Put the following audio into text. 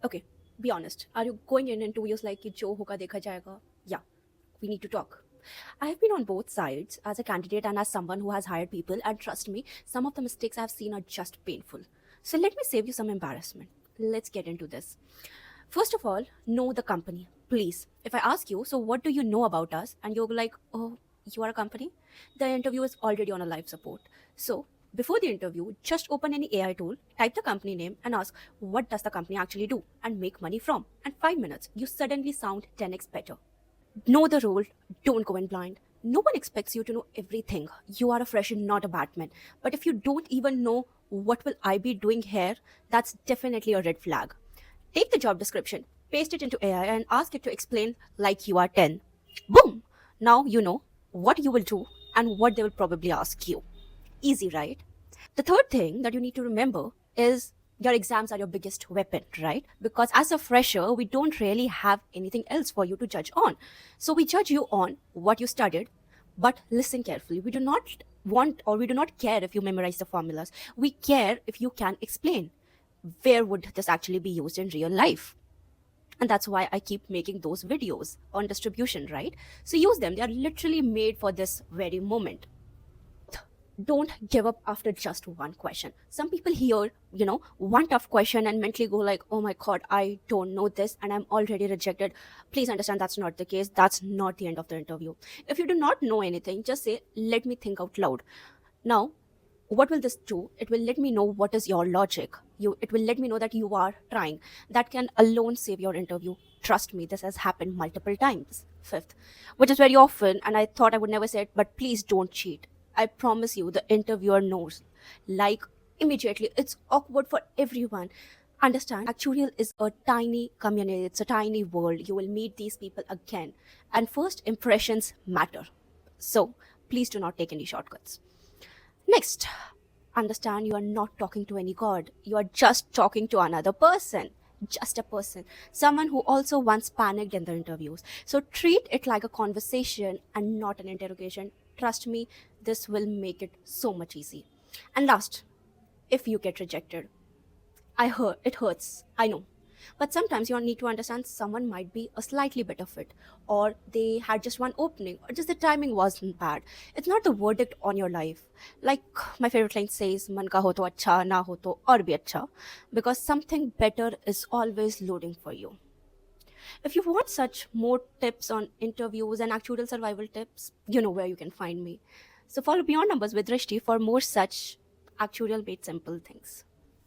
Okay, be honest. Are you going in interviews like कि जो होगा देखा जाएगा? Yeah, we need to talk. I have been on both sides as a candidate and as someone who has hired people, and trust me, some of the mistakes I've seen are just painful. So let me save you some embarrassment. Let's get into this. First of all, know the company. Please, if I ask you, so what do you know about us? And you're like, oh, you are a company? The interview is already on a live support. So before the interview, just open any AI tool, type the company name, and ask, what does the company actually do and make money from? And 5 minutes, you suddenly sound 10x better. Know the role, don't go in blind. No one expects you to know everything. You are a fresher, not a Batman. But if you don't even know what will I be doing here, that's definitely a red flag. Take the job description, paste it into AI, and ask it to explain like you are 10. Boom! Now you know what you will do and what they will probably ask you. Easy, right? The third thing that you need to remember is your exams are your biggest weapon, right? Because as a fresher, we don't really have anything else for you to judge on. So we judge you on what you studied, but listen carefully. We do not want or we do not care if you memorize the formulas. We care if you can explain where would this actually be used in real life. And that's why I keep making those videos on distribution, right? So use them. They are literally made for this very moment. Don't give up after just one question. Some people hear, one tough question and mentally go like, oh my god, I don't know this and I'm already rejected. Please understand that's not the case. That's not the end of the interview. If you do not know anything, just say, let me think out loud. Now, what will this do? It will let me know what is your logic. It will let me know that you are trying. That can alone save your interview. Trust me, this has happened multiple times. Fifth, which is very often, and I thought I would never say it, but please don't cheat. I promise you, the interviewer knows. Like, immediately, it's awkward for everyone. Understand, actuarial is a tiny community, it's a tiny world. You will meet these people again. And first impressions matter. So, please do not take any shortcuts. Next, understand you are not talking to any god. You are just talking to another person. Just a person. Someone who also once panicked in the interviews. So treat it like a conversation and not an interrogation. Trust me, this will make it so much easy. And last, if you get rejected, it hurts. I know. But sometimes you need to understand someone might be a slightly better fit, or they had just one opening, or just the timing wasn't bad. It's not the verdict on your life. Like my favorite line says, "Man ka ho to acha, na ho to aur bhi acha," because something better is always loading for you. If you want such more tips on interviews and actual survival tips, you know where you can find me. So follow Beyond Numbers with Rishti for more such actual made simple things.